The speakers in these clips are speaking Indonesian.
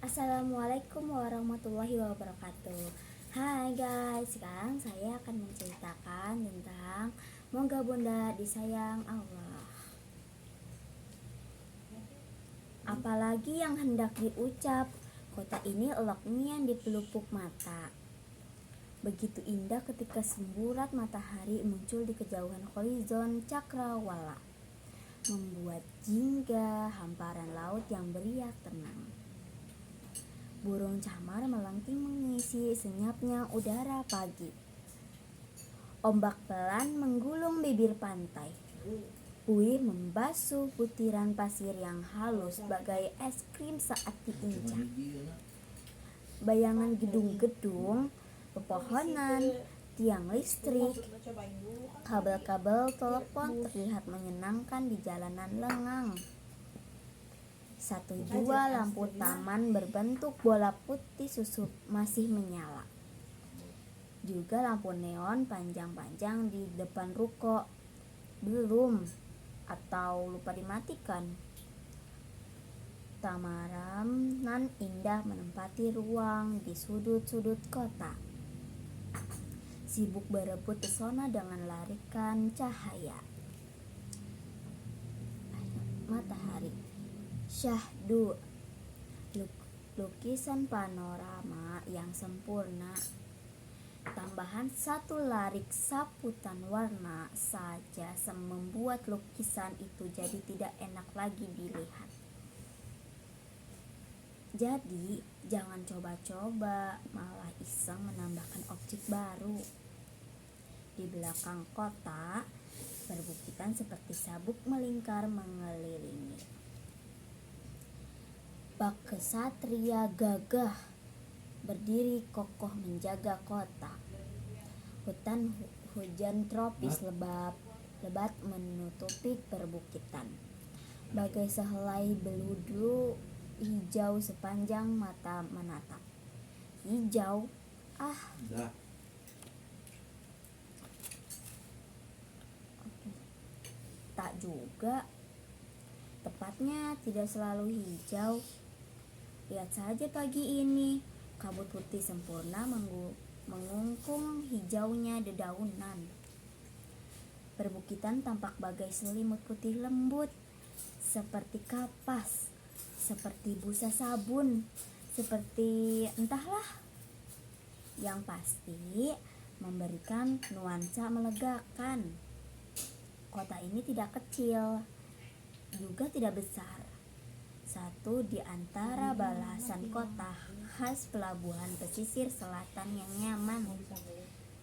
Assalamualaikum warahmatullahi wabarakatuh. Hai guys, sekarang saya akan menceritakan tentang Moga Bunda Disayang Allah. Apalagi yang hendak diucap, kota ini eloknya di pelupuk mata. Begitu indah ketika semburat matahari muncul di kejauhan horizon cakrawala, membuat jingga hamparan laut yang beriak tenang. Burung camar melengking mengisi senyapnya udara pagi. Ombak pelan menggulung bibir pantai. Buih membasuh butiran pasir yang halus bagai es krim saat diinjak. Bayangan gedung-gedung, pepohonan, tiang listrik, kabel-kabel telepon terlihat menyenangkan di jalanan lengang. Satu dua lampu taman berbentuk bola putih susup masih menyala. Juga lampu neon panjang-panjang di depan ruko belum atau lupa dimatikan. Tamaram nan indah menempati ruang di sudut-sudut kota, sibuk berebut pesona dengan larikan cahaya matahari. Syahdu, lukisan panorama yang sempurna. Tambahan satu larik saputan warna saja membuat lukisan itu jadi tidak enak lagi dilihat. Jadi jangan coba-coba malah iseng menambahkan objek baru. Di belakang kota, perbukitan seperti sabuk melingkar mengelilingi. Bak kesatria gagah berdiri kokoh menjaga kota. Hutan hujan tropis lebat menutupi perbukitan. Bagai sehelai beludu hijau sepanjang mata menatap. Hijau, tak juga. Tepatnya tidak selalu hijau. Lihat saja pagi ini, kabut putih sempurna mengungkung hijaunya dedaunan. Perbukitan tampak bagai selimut putih lembut, seperti kapas, seperti busa sabun, seperti entahlah. Yang pasti memberikan nuansa melegakan. Kota ini tidak kecil, juga tidak besar. Satu di antara belasan kota khas pelabuhan pesisir selatan yang nyaman.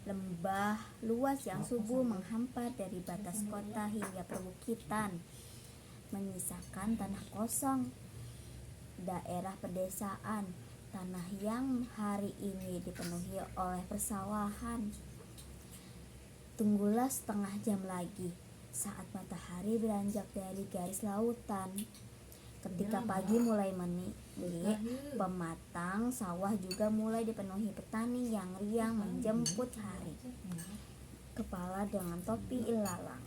Lembah luas yang subur menghampar dari batas kota hingga perbukitan, menyisakan tanah kosong. Daerah pedesaan, tanah yang hari ini dipenuhi oleh persawahan. Tunggulah setengah jam lagi, saat matahari beranjak dari garis lautan. Ketika pagi mulai menik, pematang sawah juga mulai dipenuhi petani yang riang menjemput hari. Kepala dengan topi ilalang,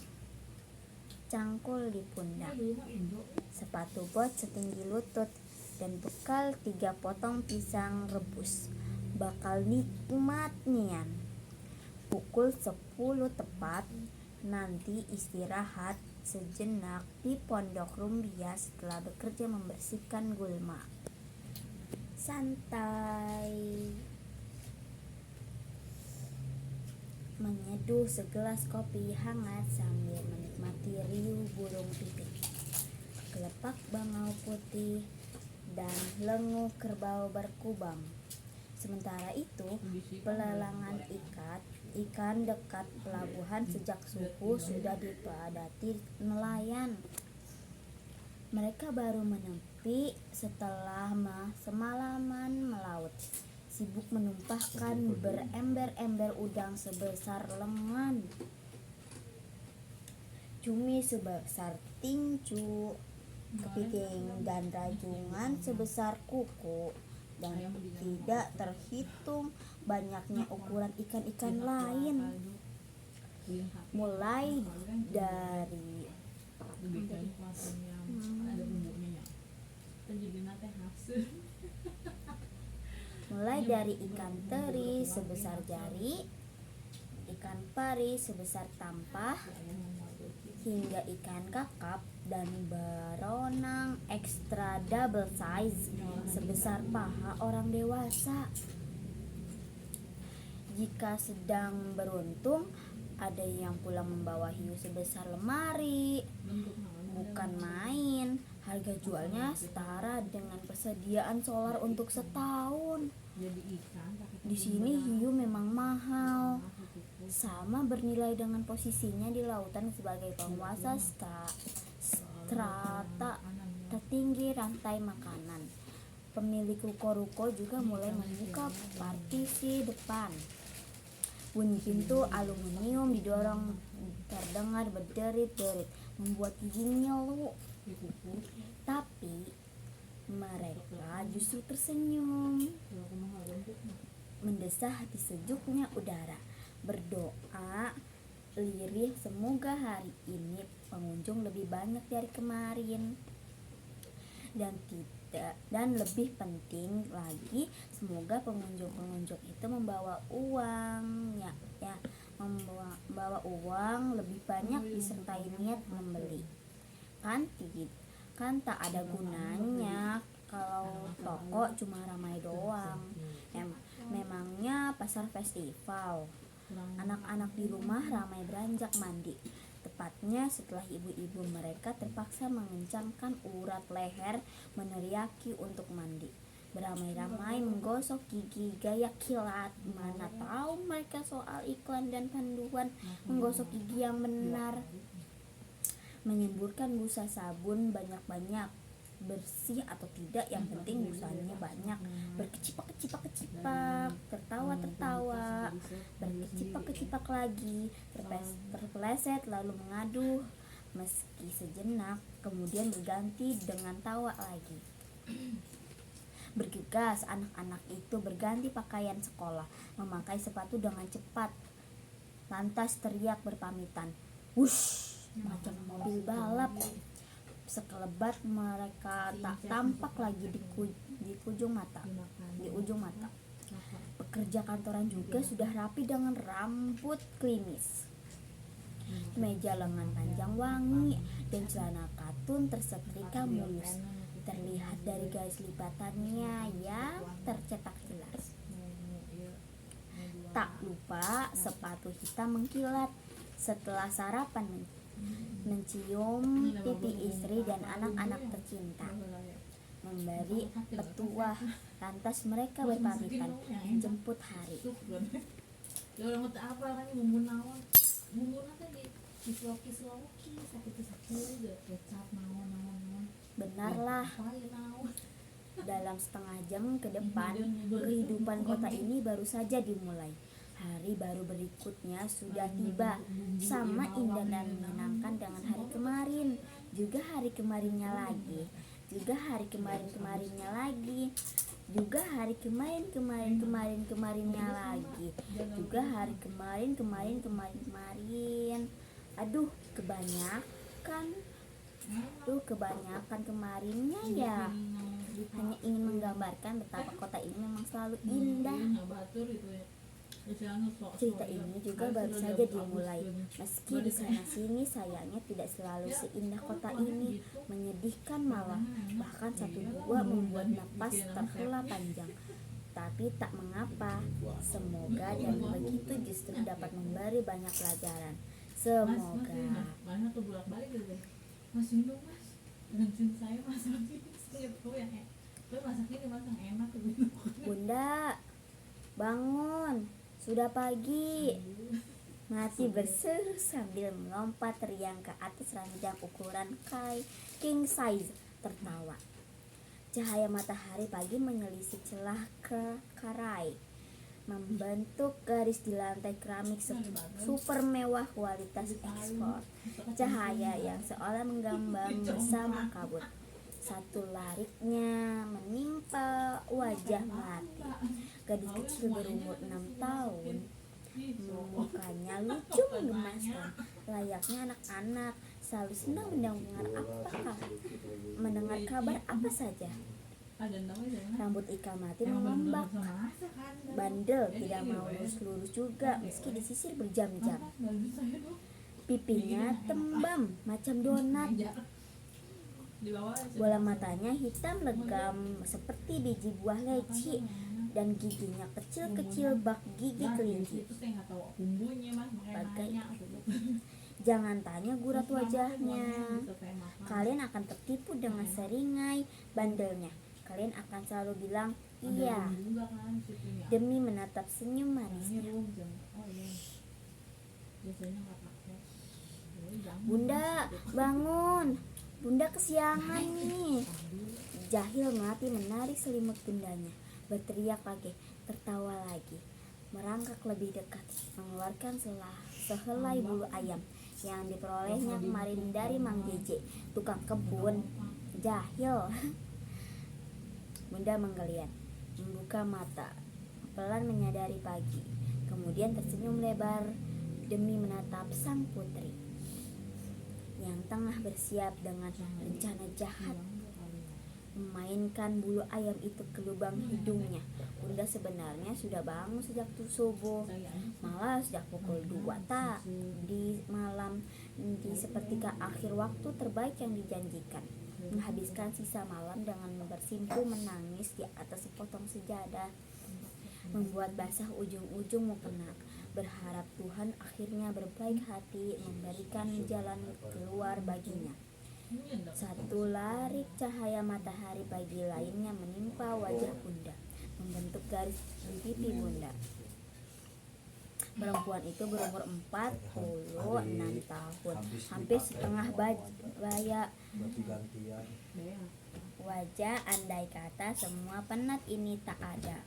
cangkul di pundak, sepatu bot setinggi lutut, dan bekal 3 potong pisang rebus. Bakal nikmat nian. Pukul 10 tepat, nanti istirahat sejenak di pondok rumbia setelah bekerja membersihkan gulma. Santai menyeduh segelas kopi hangat sambil menikmati riuh burung pipit, gelepak bangau putih, dan lenguh kerbau berkubang. Sementara itu, pelelangan ikan dekat pelabuhan sejak subuh sudah dipadati nelayan. Mereka baru menepi setelah semalaman melaut, sibuk menumpahkan berember-ember udang sebesar lengan, cumi sebesar tinju, kepiting dan rajungan sebesar kuku, dan tidak terhitung banyaknya ukuran ikan-ikan lain, mulai dari mulai dari ikan teri sebesar jari, ikan pari sebesar tampah, hingga ikan kakap dan baronang extra double size sebesar paha orang dewasa. Jika sedang beruntung, ada yang pulang membawa hiu sebesar lemari. Bukan main, harga jualnya setara dengan persediaan solar untuk setahun. Di sini hiu memang mahal, sama bernilai dengan posisinya di lautan sebagai penguasa strata tertinggi rantai makanan. Pemilik ruko-ruko juga mulai membuka partisi depan. Bunyi pintu aluminium didorong terdengar berderit-derit, membuat gigi ngilu. Tapi mereka justru tersenyum, mendesah hati sejuknya udara, berdoa lirih semoga hari ini pengunjung lebih banyak dari kemarin, dan lebih penting lagi, semoga pengunjung itu membawa uang membawa uang lebih banyak disertai niat membeli. Kan tak ada gunanya kalau toko cuma ramai doang. Memangnya pasar festival. Anak-anak di rumah ramai beranjak mandi. Tepatnya setelah ibu-ibu mereka terpaksa mengencangkan urat leher meneriaki untuk mandi. Beramai-ramai menggosok gigi gaya kilat. Mana tahu mereka soal iklan dan panduan menggosok gigi yang benar. Menyemburkan busa sabun banyak-banyak, bersih atau tidak yang penting busanya banyak. Berkecipak-kecipak, tertawa-tertawa, berkecipak-kecipak lagi, terpeleset lalu mengaduh meski sejenak, kemudian berganti dengan tawa lagi. Bergegas, anak-anak itu berganti pakaian sekolah, memakai sepatu dengan cepat, lantas teriak berpamitan, wush, macam mobil balap. Sekelebat mereka tak tampak lagi di ujung mata. Pekerja kantoran juga sudah rapi dengan rambut klimis, meja lengan panjang wangi, dan celana katun tersetrika mulus. Terlihat dari garis lipatannya yang tercetak jelas. Tak lupa sepatu hitam mengkilat. Setelah sarapan, mencium pipi istri dan anak-anak tercinta, memberi petuah, lantas mereka berpamitan jemput hari. Benarlah, dalam setengah jam ke depan, kehidupan kota ini baru saja dimulai. Hari baru berikutnya sudah tiba, sama indah dan menyenangkan dengan hari kemarin, juga hari kemarinnya lagi, juga hari kemarinnya lagi, juga hari kemarinnya lagi, juga hari kemarin. Aduh, kebanyakan kemarinnya ya. Hanya ingin menggambarkan betapa kota ini memang selalu indah. Cerita ini juga baru saja dimulai, meski di sana-sini sayangnya tidak selalu seindah kota ini, menyedihkan malah, bahkan satu dua membuat napas terhela panjang. Tapi tak mengapa, semoga dan begitu justru dapat memberi banyak pelajaran. Semoga. Bunda, bangun. Sudah pagi. Mati berseru sambil melompat riang ke atas ranjang ukuran king size, tertawa. Cahaya matahari pagi menyelisih celah karai, membentuk garis di lantai keramik super mewah kualitas ekspor. Cahaya yang seolah menggambang bersama kabut. Satu lariknya menimpa wajah Melati, gadis kecil berumur 6 tahun. Mukanya lucu menggemaskan, layaknya anak-anak, selalu senang mendengar kabar apa saja. Rambut Ika Melati mengombak. Bandel, tidak mau lurus-lurus juga meski disisir berjam-jam. Pipinya tembam macam donat. Bola matanya hitam legam seperti biji buah leci dan giginya kecil-kecil bak gigi kelinci. Bagai jangan tanya gurat wajahnya. Kalian akan tertipu dengan seringai bandelnya. Kalian akan selalu bilang iya demi menatap senyum manisnya. Bunda, bangun. Bunda kesiangan nih. Jahil Melati menarik selimut bundanya, berteriak lagi, tertawa lagi, merangkak lebih dekat, mengeluarkan sehelai bulu ayam yang diperolehnya kemarin dari Mang Jeje, tukang kebun. Jahil. Bunda menggeliat, membuka mata, pelan menyadari pagi, kemudian tersenyum lebar demi menatap sang putri yang tengah bersiap dengan rencana jahat, memainkan bulu ayam itu ke lubang hidungnya. Bunda sebenarnya sudah bangun sejak subuh, malah sejak pukul 2 tak di malam, di sepertiga akhir waktu terbaik yang dijanjikan, menghabiskan sisa malam dengan bersimpuh menangis di atas sepotong sejadah, membuat basah ujung-ujung mukena, berharap Tuhan akhirnya berbaik hati memberikan jalan keluar baginya. Satu larik cahaya matahari pagi lainnya menimpa wajah Bunda, membentuk garis di pipi Bunda. Perempuan itu berumur 46 tahun, hampir setengah baya wajah, andai kata semua penat ini tak ada.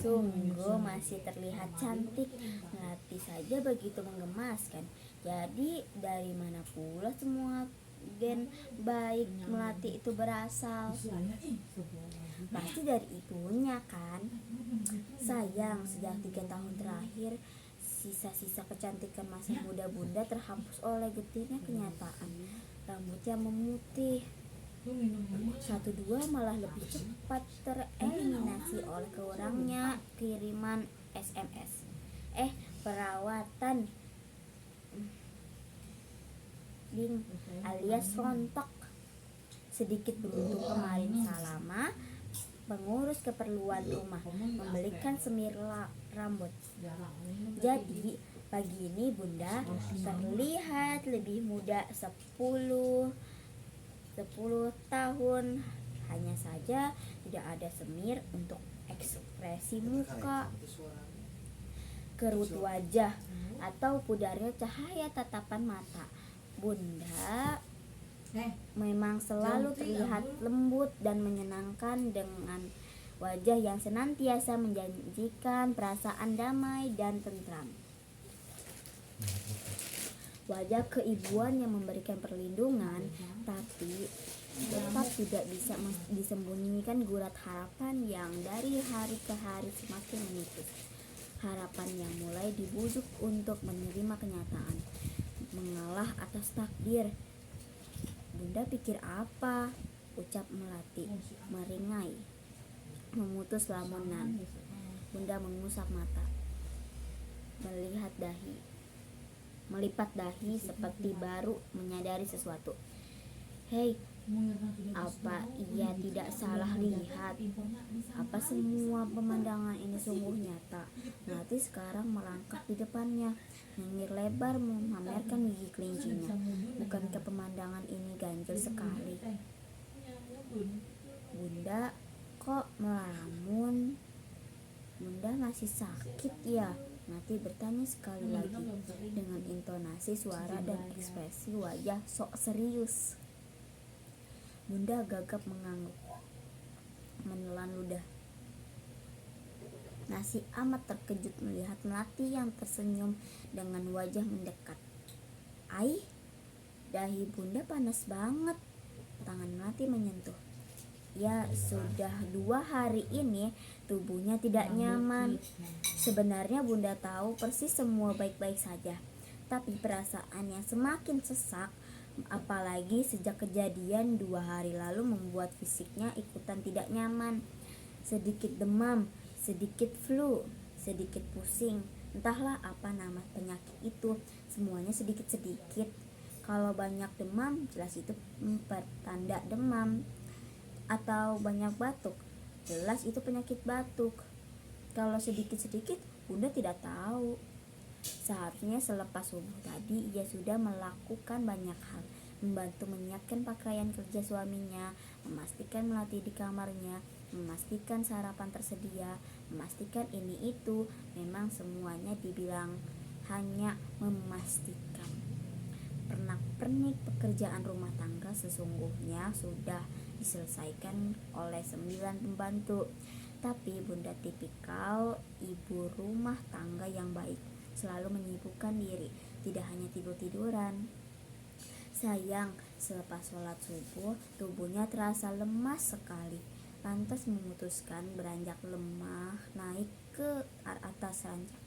Sungguh masih terlihat cantik. Melati saja begitu menggemaskan. Jadi dari mana pula semua gen baik Melati itu berasal? Pasti dari ibunya kan? Sayang, sejak 3 tahun terakhir sisa-sisa kecantikan masa muda Bunda terhapus oleh getirnya kenyataan. Rambutnya memutih, 1-2 malah lebih cepat tereliminasi oleh kurangnya kiriman SMS. Perawatan Bing alias rontok. Sedikit beruntung kemarin Salama, pengurus keperluan rumah, membelikan semir rambut. Jadi pagi ini Bunda terlihat lebih muda 10 tahun. Hanya saja tidak ada semir untuk ekspresi muka, kerut wajah, atau pudarnya cahaya tatapan mata. Bunda memang selalu terlihat lembut dan menyenangkan dengan wajah yang senantiasa menjanjikan perasaan damai dan tentram. Wajah keibuan yang memberikan perlindungan, tapi tetap tidak bisa disembunyikan gurat harapan yang dari hari ke hari semakin menipis. Harapan yang mulai dibujuk untuk menerima kenyataan, mengalah atas takdir. Bunda pikir apa? Ucap Melati, meringai, memutus lamunan. Bunda mengusap mata, melipat dahi seperti baru menyadari sesuatu. Hei, apa ia tidak salah lihat? Apa semua pemandangan ini sungguh nyata? Melati sekarang merangkak di depannya, nyengir lebar memamerkan gigi kelincinya. Bukankah pemandangan ini ganjil sekali? Bunda, kok melamun? Bunda masih sakit ya? Melati bertanya sekali lagi dengan intonasi suara dan ekspresi wajah sok serius. Bunda gagap mengangguk, menelan ludah. Nasi amat terkejut melihat Melati yang tersenyum dengan wajah mendekat. Ai, dahi Bunda panas banget. Tangan Melati menyentuh. Ya, sudah 2 hari ini tubuhnya tidak nyaman. Sebenarnya Bunda tahu persis semua baik-baik saja, tapi perasaan yang semakin sesak Apalagi sejak kejadian 2 hari lalu membuat fisiknya ikutan tidak nyaman. Sedikit demam, sedikit flu, sedikit pusing. Entahlah apa nama penyakit itu, semuanya sedikit-sedikit. Kalau banyak demam, jelas itu pertanda demam. Atau banyak batuk, jelas itu penyakit batuk. Kalau sedikit-sedikit, Bunda tidak tahu. Seharusnya selepas subuh tadi ia sudah melakukan banyak hal, membantu menyiapkan pakaian kerja suaminya, memastikan melatih di kamarnya, memastikan sarapan tersedia, memastikan ini itu. Memang semuanya dibilang hanya memastikan. Pernak-pernik pekerjaan rumah tangga sesungguhnya sudah diselesaikan oleh 9 pembantu. Tapi Bunda tipikal ibu rumah tangga yang baik, selalu menyibukkan diri, tidak hanya tidur-tiduran. Sayang, selepas sholat subuh, tubuhnya terasa lemas sekali. Lantas memutuskan beranjak lemah naik ke atas ranjang.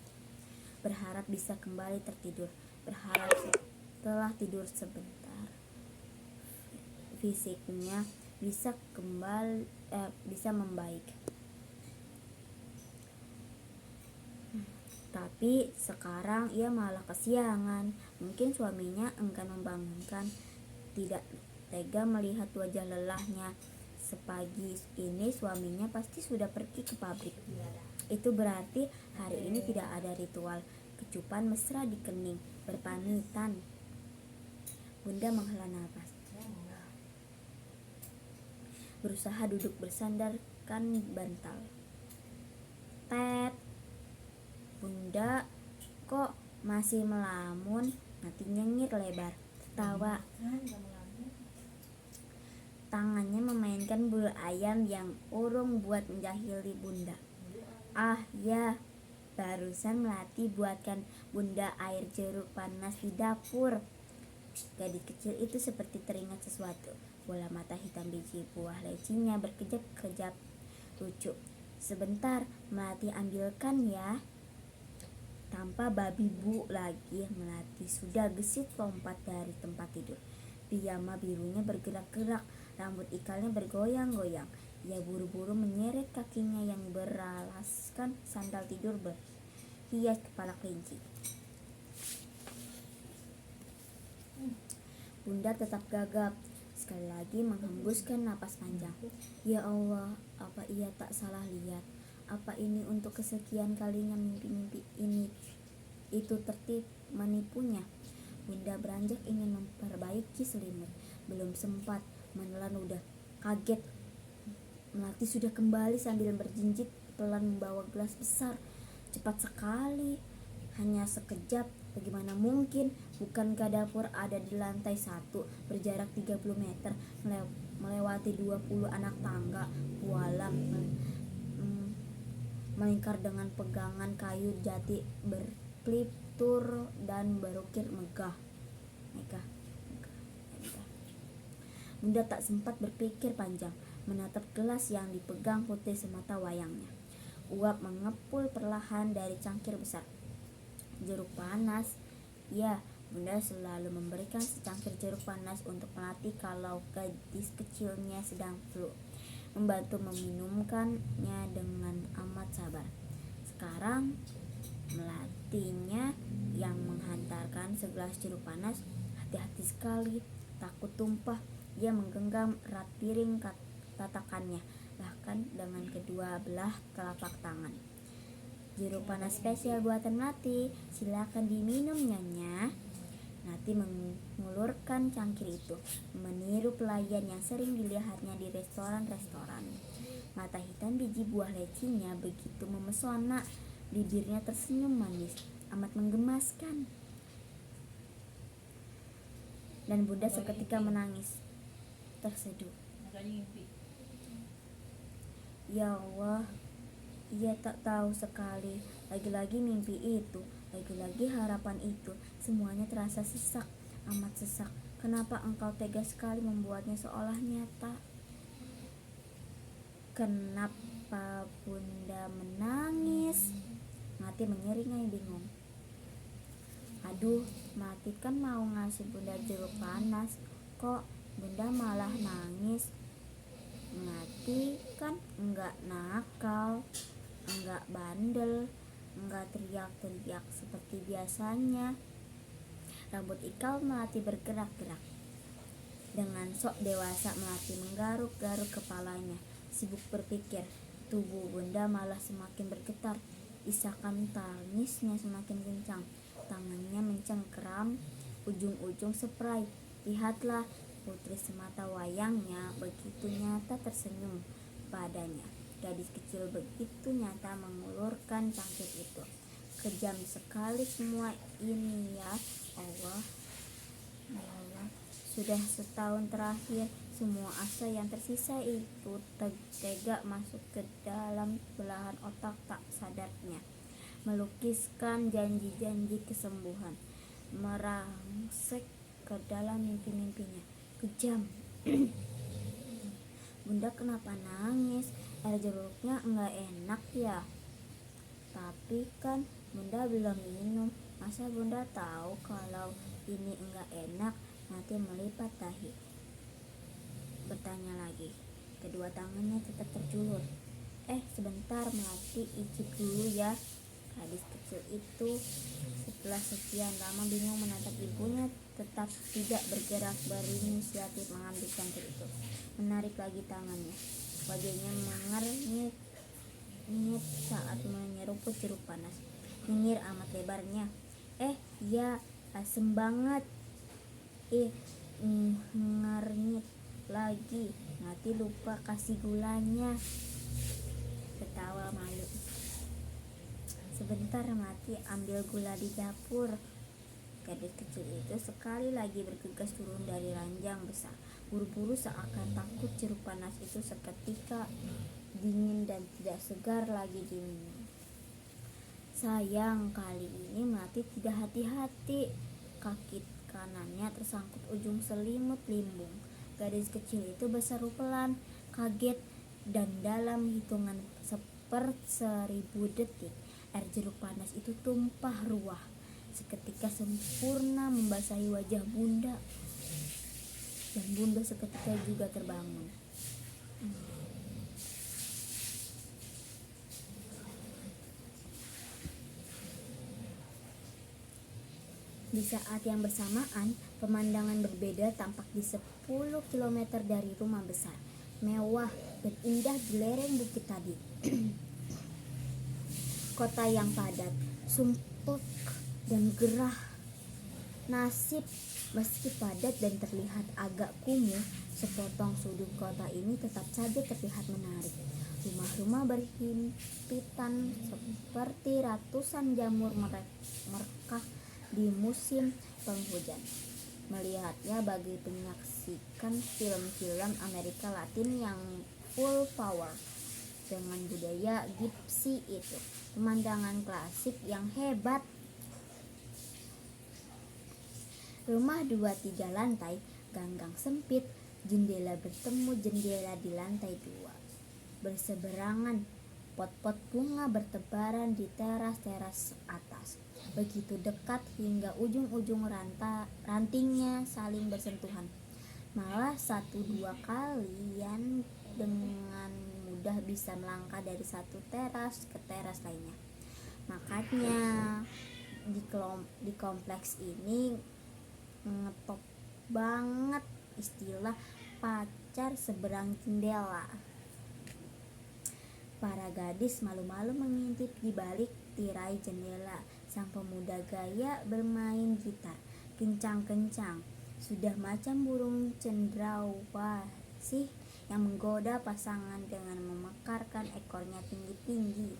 Berharap bisa kembali tertidur. Berharap setelah tidur sebentar, fisiknya bisa membaik. Tapi sekarang ia malah kesiangan. Mungkin suaminya enggan membangunkan. Tidak tega melihat wajah lelahnya. Sepagi ini suaminya pasti sudah pergi ke pabrik. Itu berarti hari ini tidak ada ritual kecupan mesra di kening, berpamitan. Bunda menghela nafas, berusaha duduk bersandarkan bantal. Tet, Bunda kok masih melamun? Nanti nyengir lebar, tertawa. Tangannya memainkan bulu ayam yang urung buat menjahili Bunda. Ah ya, barusan Melati buatkan Bunda air jeruk panas di dapur. Gadis kecil itu seperti teringat sesuatu. Bola mata hitam biji buah lecinya berkejap-kejap lucu. Sebentar, Melati ambilkan ya. Tanpa babi bu lagi, Melati sudah gesit lompat dari tempat tidur. Piyama birunya bergerak-gerak, rambut ikalnya bergoyang-goyang. Ia buru-buru menyeret kakinya yang beralaskan sandal tidur berhias kepala kelinci. Bunda tetap gagap, sekali lagi menghembuskan napas panjang. Ya Allah, apa ia tak salah lihat? Apa ini untuk kesekian kalinya mimpi-mimpi ini itu tertib menipunya? Bunda beranjak ingin memperbaiki selimut. Belum sempat menelan udah kaget. Melati sudah kembali sambil berjinjit pelan membawa gelas besar. Cepat sekali, hanya sekejap. Bagaimana mungkin? Bukankah dapur ada di lantai 1, berjarak 30 meter, melewati 20 anak tangga, bualam melingkar dengan pegangan kayu jati berkliptur dan berukir megah. Bunda tak sempat berpikir panjang, menatap gelas yang dipegang putih semata wayangnya. Uap mengepul perlahan dari cangkir besar. Jeruk panas, ya, Bunda selalu memberikan secangkir jeruk panas untuk Melati kalau gadis kecilnya sedang flu, membantu meminumkannya dengan amat sabar. Sekarang Melatinya yang menghantarkan segelas jeruk panas. Hati-hati sekali, takut tumpah. Ia menggenggam erat piring tatakannya, bahkan dengan kedua belah telapak tangan. Jeruk panas spesial buatan Melati, silakan diminum nyonya. Melati mengulurkan cangkir itu, meniru pelayan yang sering dilihatnya di restoran-restoran. Mata hitam biji buah lecinya begitu memesona, bibirnya tersenyum manis, amat menggemaskan. Dan Bunda seketika menangis, terseduh. Ya Allah, ia tak tahu sekali. Lagi-lagi mimpi itu, lagi-lagi harapan itu, semuanya terasa sesak, amat sesak. Kenapa engkau tega sekali membuatnya seolah nyata? Kenapa Bunda menangis? Mati menyeringai bingung. Aduh, Melati kan mau ngasih Bunda jeruk panas, kok Bunda malah nangis. Melati kan enggak nakal, enggak bandel, enggak teriak-teriak seperti biasanya. Rambut ikal Melati bergerak-gerak. Dengan sok dewasa Melati menggaruk-garuk kepalanya, sibuk berpikir. Tubuh Bunda malah semakin bergetar. Isakan tangisnya semakin kencang. Tangannya mencengkeram ujung-ujung spray. Lihatlah, putri semata wayangnya begitu nyata tersenyum padanya. Gadis kecil begitu nyata mengulurkan cangkir itu. Kejam sekali semua ini ya Allah. Ya Allah, sudah setahun terakhir semua asa yang tersisa itu tega masuk ke dalam belahan otak tak sadarnya, melukiskan janji-janji kesembuhan, merangsek ke dalam mimpi-mimpinya. Kejam. Bunda kenapa nangis? Air jeruknya enggak enak ya? Tapi kan Bunda belum minum. Masa Bunda tahu kalau ini enggak enak? Melati melipat dahi, bertanya lagi. Kedua tangannya tetap terjulur. Sebentar, Melati icip dulu ya. Gadis kecil itu setelah sekian lama bingung menatap ibunya tetap tidak bergerak, berinisiatif mengambil cangkir itu. Menarik lagi tangannya. Wajahnya mengernyit saat menyeruput jeruk panas. Nyengir amat lebarnya. Ya, asem banget. Ngernyit lagi. Mati lupa kasih gulanya. Ketawa malu. Sebentar, Mati ambil gula di dapur. Gadis kecil itu sekali lagi bergegas turun dari ranjang besar. Buru-buru seakan takut jeruk panas itu seketika dingin dan tidak segar lagi diminum. Sayang, kali ini Melati tidak hati-hati. Kaki kanannya tersangkut ujung selimut limbung. Gadis kecil itu berseru pelan, kaget, dan dalam hitungan 1000 detik air jeruk panas itu tumpah ruah. Seketika sempurna membasahi wajah Bunda, dan Bunda seketika juga terbangun. Di saat yang bersamaan, pemandangan berbeda tampak di 10 km dari rumah besar, mewah dan indah di lereng bukit tadi. Kota yang padat, sumpek dan gerah. Nasib, meski padat dan terlihat agak kumuh, sepotong sudut kota ini tetap saja terlihat menarik. Rumah-rumah berhimpitan seperti ratusan jamur merekah di musim penghujan. Melihatnya bagi menyaksikan film-film Amerika Latin yang full power dengan budaya gypsy itu. Pemandangan klasik yang hebat. Rumah 2-3 lantai, ganggang sempit, jendela bertemu jendela di lantai 2. Berseberangan, pot-pot bunga bertebaran di teras-teras atas. Begitu dekat hingga ujung-ujung rantingnya saling bersentuhan. Malah 1-2 kalian dengan mudah bisa melangkah dari satu teras ke teras lainnya. Makanya di kompleks ini ngetop banget istilah pacar seberang jendela. Para gadis malu-malu mengintip di balik tirai jendela. Sang pemuda gaya bermain gitar kencang-kencang, sudah macam burung cendrawasih yang menggoda pasangan dengan memekarkan ekornya tinggi-tinggi.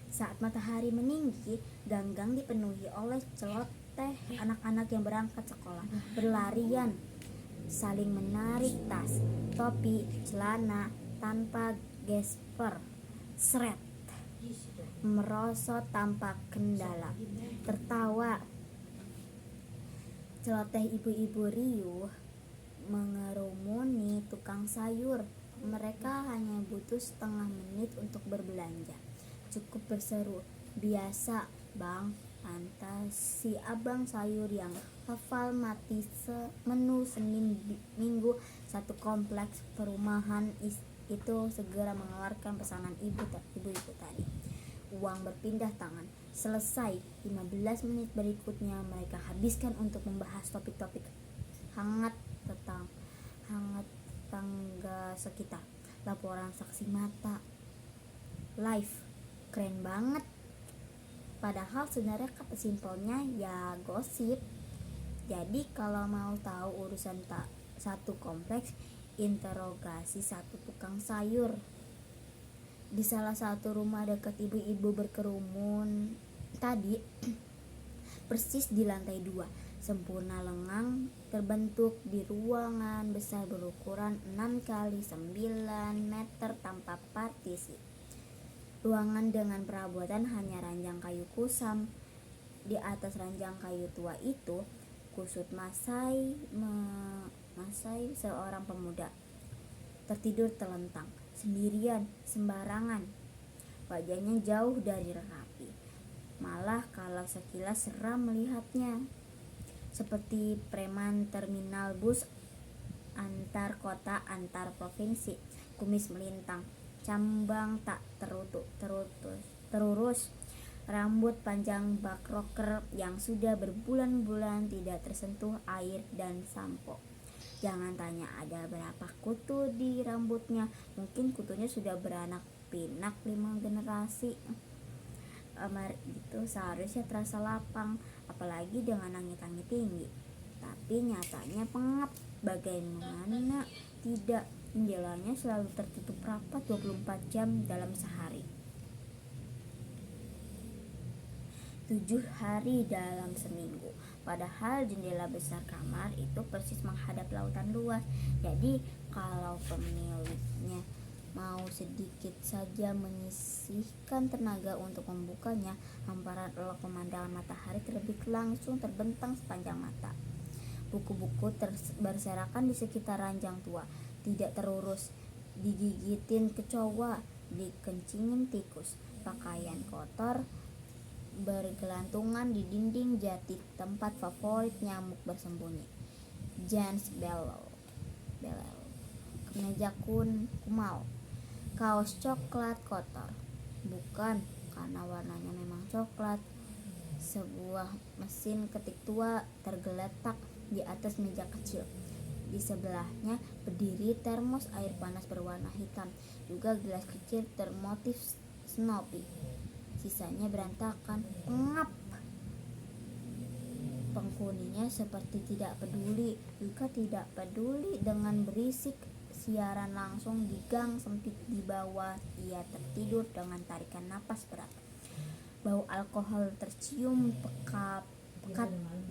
Saat matahari meninggi, ganggang dipenuhi oleh celoteh anak-anak yang berangkat sekolah, berlarian, saling menarik tas, topi, celana tanpa gesper, seret, merosot tanpa kendala, tertawa. Celoteh ibu-ibu riuh mengerumuni tukang sayur. Mereka hanya butuh setengah menit untuk berbelanja. Cukup berseru, "Biasa, Bang." Lantas si abang sayur yang hafal mati menu Senin Minggu satu kompleks perumahan itu segera mengeluarkan pesanan ibu-ibu tadi. Uang berpindah tangan. Selesai. 15 menit berikutnya mereka habiskan untuk membahas topik-topik hangat tangga sekitar. Laporan saksi mata live, keren banget. Padahal sebenarnya kata simpelnya ya gosip. Jadi kalau mau tahu urusan satu kompleks, interogasi satu tukang sayur di salah satu rumah dekat ibu-ibu berkerumun tadi. Persis di lantai 2, sempurna lengang terbentuk di ruangan besar berukuran 6x9 meter tanpa partisi. Ruangan dengan perabotan hanya ranjang kayu kusam. Di atas ranjang kayu tua itu kusut masai seorang pemuda tertidur telentang, sendirian, sembarangan. Wajahnya jauh dari rapi. Malah kalau sekilas seram melihatnya. Seperti preman terminal bus antar kota antar provinsi. Kumis melintang, cambang tak terurus, rambut panjang bak rocker yang sudah berbulan-bulan tidak tersentuh air dan sampo. Jangan tanya ada berapa kutu di rambutnya, mungkin kutunya sudah beranak pinak 5 generasi. Itu seharusnya terasa lapang, apalagi dengan langit-langit tinggi. Tapi nyatanya pengap. Bagaimana tidak, jendelanya selalu tertutup rapat 24 jam dalam sehari. 7 hari dalam seminggu. Padahal jendela besar kamar itu persis menghadap lautan luas. Jadi kalau pemiliknya mau sedikit saja menyisihkan tenaga untuk membukanya, hamparan elok pemandangan matahari terbit langsung terbentang sepanjang mata. Buku-buku berserakan di sekitar ranjang tua, tidak terurus, digigitin kecoa, dikencingin tikus. Pakaian kotor bergelantungan di dinding jati, tempat favorit nyamuk bersembunyi. Jeans belel, kemeja kumal, kaos coklat kotor. Bukan karena warnanya memang coklat. Sebuah mesin ketik tua tergeletak di atas meja kecil. Di sebelahnya berdiri termos air panas berwarna hitam, juga gelas kecil termotif Snoopy. Sisanya berantakan, pengap. Penghuninya seperti tidak peduli, juga tidak peduli dengan berisik siaran langsung di gang sempit di bawah. Ia tertidur dengan tarikan napas berat. Bau alkohol tercium pekat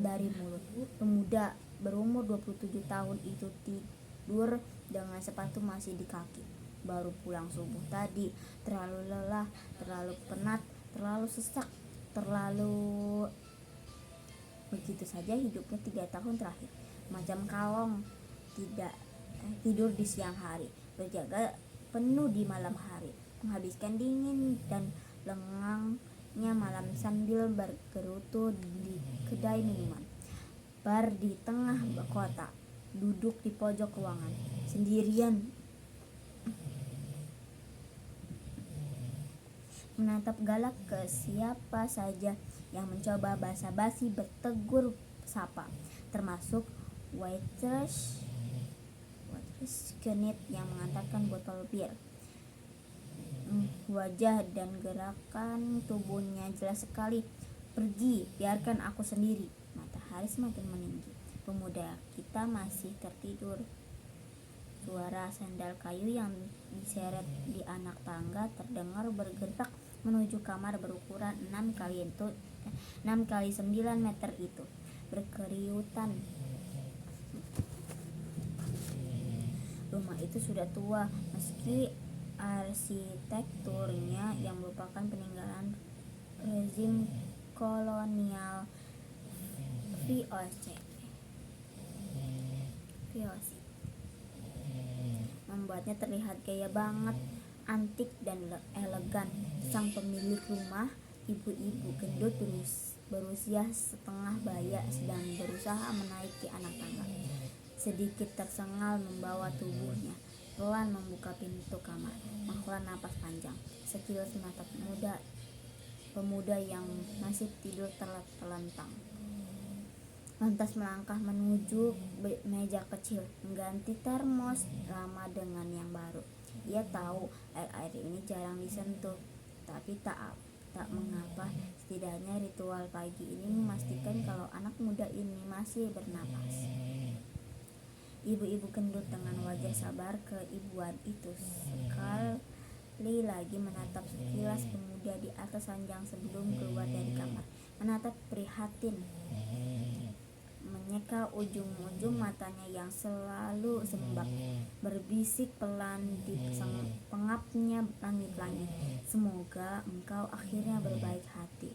dari mulut. Pemuda berumur 27 tahun itu tidur dengan sepatu masih di kaki. Baru pulang subuh tadi, terlalu lelah, terlalu penat, terlalu sesak, terlalu begitu saja hidupnya 3 tahun terakhir. Macam kalong, tidak tidur di siang hari, berjaga penuh di malam hari, menghabiskan dingin dan lengangnya malam sambil bergerutu di kedai minuman. Bar di tengah kota, duduk di pojok ruangan, sendirian, menatap galak ke siapa saja yang mencoba basa-basi bertegur sapa, termasuk waitress genit yang mengantarkan botol bir. Wajah dan gerakan tubuhnya jelas sekali. Pergi, biarkan aku sendiri. Matahari semakin meninggi. Pemuda kita masih tertidur. Suara sandal kayu yang diseret di anak tangga terdengar bergerak menuju kamar berukuran 6x9 meter itu. Berkeriutan. Rumah itu sudah tua, meski arsitekturnya yang merupakan peninggalan rezim kolonial VOC membuatnya terlihat gaya banget, antik dan elegan. Sang pemilik rumah, ibu-ibu gendut berusia setengah baya sedang berusaha menaiki anak tangga. Sedikit tersengal membawa tubuhnya, pelan membuka pintu kamar, menghela napas panjang. Sekilas menatap pemuda yang masih tidur terlentang. Lantas melangkah menuju meja kecil, mengganti termos lama dengan yang baru. Ia tahu air ini jarang disentuh, tapi tak mengapa, setidaknya ritual pagi ini memastikan kalau anak muda ini masih bernapas. Ibu-ibu gendut dengan wajah sabar keibuan itu sekali lagi menatap sekilas pemuda di atas ranjang sebelum keluar dari kamar. Menatap prihatin, menyeka ujung-ujung matanya yang selalu sembab, berbisik pelan di pengapnya langit-langit, "Semoga engkau akhirnya berbaik hati.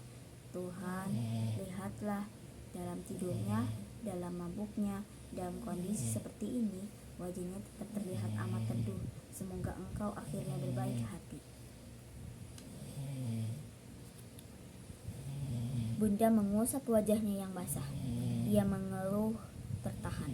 Tuhan, lihatlah, dalam tidurnya, dalam mabuknya, dalam kondisi seperti ini, wajahnya tetap terlihat amat teduh. Semoga engkau akhirnya berbaik hati." Bunda mengusap wajahnya yang basah. Ia mengeluh tertahan.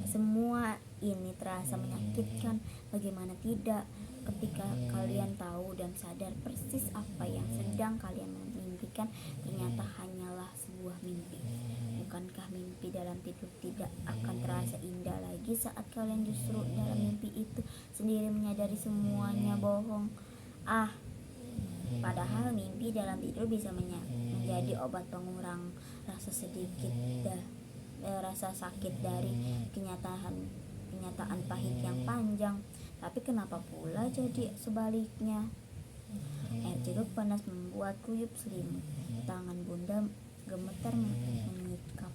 Semua ini terasa menyakitkan. Bagaimana tidak, ketika kalian tahu dan sadar persis apa yang sedang kalian mimpikan ternyata hanyalah sebuah mimpi. Bukankah mimpi dalam tidur tidak akan terasa indah lagi saat kalian justru dalam mimpi itu sendiri menyadari semuanya bohong? Padahal mimpi dalam tidur bisa menjadi obat pengurang rasa rasa sakit dari kenyataan pahit yang panjang. Tapi kenapa pula jadi sebaliknya? Air jeruk panas membuat kuyup selimut. Tangan Bunda gemetar mengikapnya.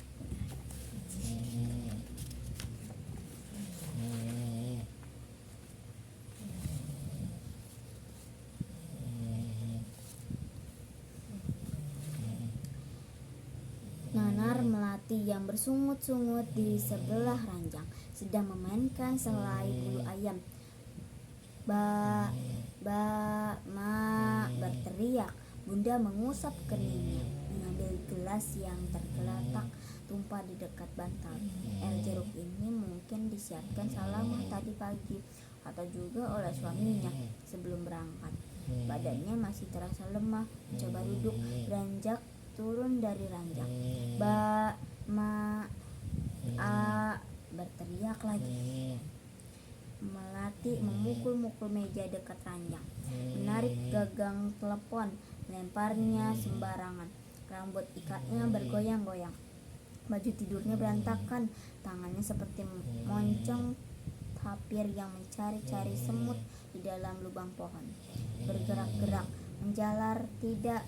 Nanar melati yang bersungut-sungut di sebelah ranjang sedang memainkan selai bulu ayam. "Ba, ma," berteriak. Bunda mengusap keningnya, mengambil gelas yang tergeletak tumpah di dekat bantal. Air jeruk ini mungkin disiapkan Salamah tadi pagi atau juga oleh suaminya sebelum berangkat. Badannya masih terasa lemah, mencoba duduk, beranjak turun dari ranjang. "Ba, ma, berteriak lagi. Melati memukul-mukul meja dekat ranjang, menarik gagang telepon, melemparnya sembarangan. Rambut ikatnya bergoyang-goyang, baju tidurnya berantakan, tangannya seperti moncong tapir yang mencari-cari semut di dalam lubang pohon. Bergerak-gerak, menjalar tidak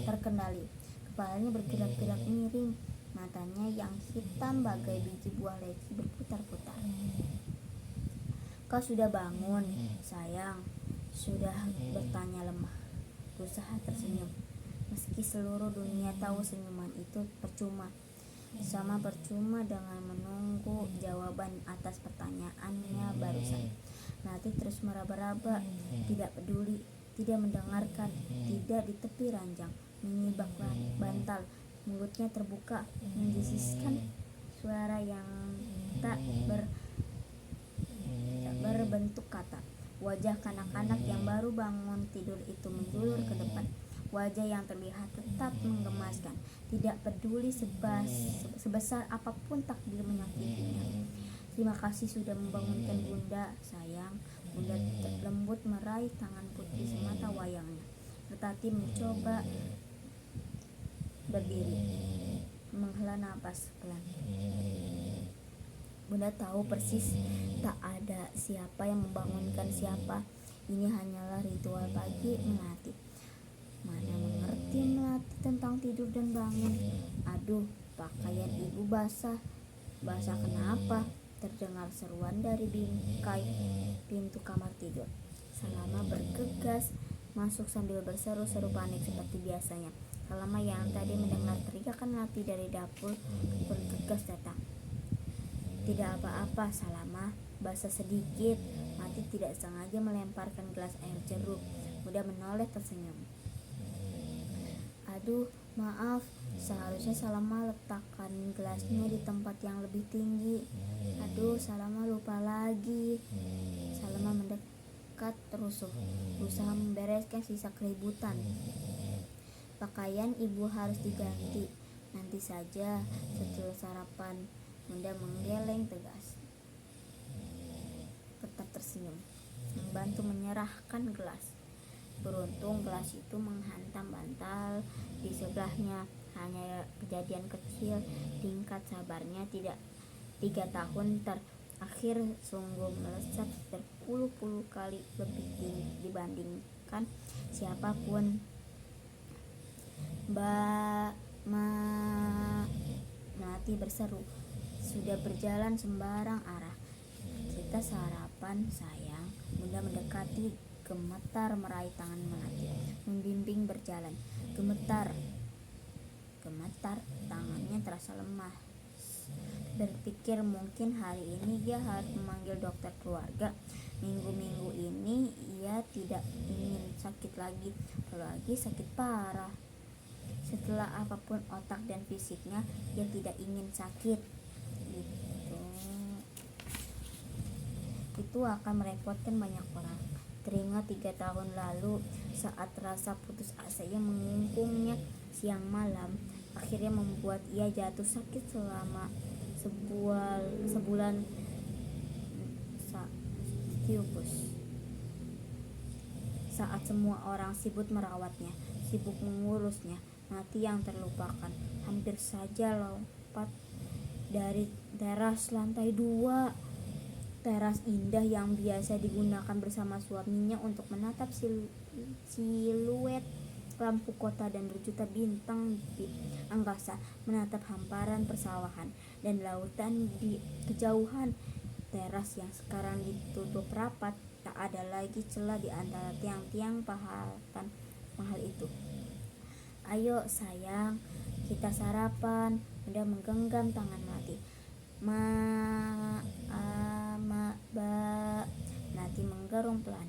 terkendali. Kepalanya bergerak-gerak miring, matanya yang hitam bagai biji buah leci berputar-putar. "Kau sudah bangun, sayang?" Sudah, bertanya lemah, berusaha tersenyum. Meski seluruh dunia tahu senyuman itu percuma, sama percuma dengan menunggu jawaban atas pertanyaannya barusan. Melati terus meraba-raba, tidak peduli, tidak mendengarkan. Tidak di tepi ranjang, menyibak bantal, mulutnya terbuka, menjisiskan suara yang tak berbentuk kata. Wajah kanak-kanak yang baru bangun tidur itu menjulur ke depan. Wajah yang terlihat tetap menggemaskan, tidak peduli sebesar apapun takdir menyakitinya. "Terima kasih sudah membangunkan Bunda, sayang." Bunda lembut meraih tangan putri semata wayangnya. Tetapi mencoba berdiri, menghela napas pelan. Bunda tahu persis tak ada siapa yang membangunkan siapa. Ini hanyalah ritual pagi Melati. Mana mengerti Melati tentang tidur dan bangun. "Aduh, pakaian ibu basah." "Basah kenapa?" Terdengar seruan dari bingkai pintu kamar tidur. Salamah bergegas masuk sambil berseru-seru panik seperti biasanya. Salamah yang tadi mendengar teriakan Melati dari dapur bergegas datang. "Tidak apa-apa, Salamah, basah sedikit." Melati tidak sengaja melemparkan gelas air jeruk. Bunda menoleh tersenyum. Aduh, maaf, seharusnya Salma letakkan gelasnya di tempat yang lebih tinggi. Aduh, Salma lupa lagi. Salma mendekat terusuh, berusaha membereskan sisa keributan. Pakaian ibu harus diganti. Nanti saja, setelah sarapan. Bunda menggeleng tegas. Tetap tersenyum, membantu menyerahkan gelas. Beruntung gelas itu menghantam bantal di sebelahnya. Hanya kejadian kecil, tingkat sabarnya tidak 3 tahun terakhir sungguh melesat berpuluh-puluh kali lebih tinggi dibandingkan siapapun. Mbak Melati berseru, sudah berjalan sembarang arah. Kita sarapan sayang. Bunda mendekati, gemetar meraih tangan Melati, membimbing berjalan. Gemetar, tangannya terasa lemah. Berpikir mungkin hari ini dia harus memanggil dokter keluarga. Minggu-minggu ini ia tidak ingin sakit lagi, apalagi sakit parah. Setelah apapun otak dan fisiknya, dia tidak ingin sakit. Itu akan merepotkan banyak orang. Teringat 3 tahun lalu saat rasa putus asa yang mengungkungnya siang malam, akhirnya membuat ia jatuh sakit selama sebulan tipus. Saat semua orang sibuk merawatnya, sibuk mengurusnya, Melati yang terlupakan hampir saja lompat dari teras lantai 2. Teras indah yang biasa digunakan bersama suaminya untuk menatap siluet lampu kota dan berjuta bintang di angkasa, menatap hamparan persawahan dan lautan di kejauhan. Teras yang sekarang ditutup rapat, tak ada lagi celah di antara tiang-tiang pahatan mahal itu. Ayo sayang, kita sarapan. Bunda menggenggam tangan Melati. Melati menggerung pelan,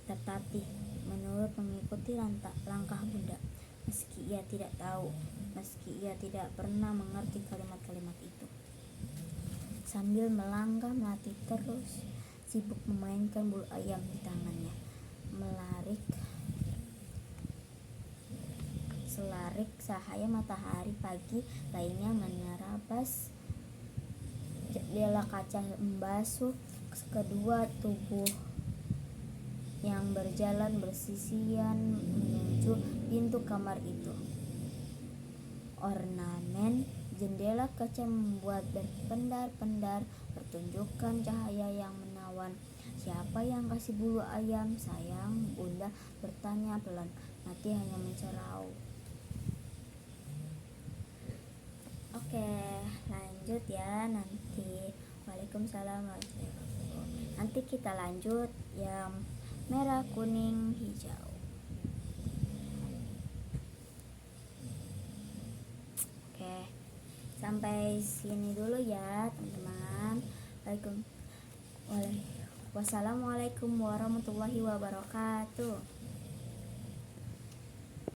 tetapi menurut mengikuti langkah Bunda. Meski ia tidak tahu, meski ia tidak pernah mengerti kalimat-kalimat itu. Sambil melangkah, Melati terus sibuk memainkan bulu ayam di tangannya. Selarik cahaya matahari pagi lainnya menerabas jendela kaca, membasuh kedua tubuh yang berjalan bersisian menuju pintu kamar itu. Ornamen jendela kaca membuat berpendar-pendar pertunjukan cahaya yang menawan. Siapa yang kasih bulu ayam, sayang? Bunda bertanya pelan. Melati hanya mencerau. Oke, lanjut ya nanti. Waalaikumsalam warahmatullahi wabarakatuh. Nanti kita lanjut yang merah, kuning, hijau. Oke, sampai sini dulu ya teman-teman. Wassalamualaikum warahmatullahi wabarakatuh.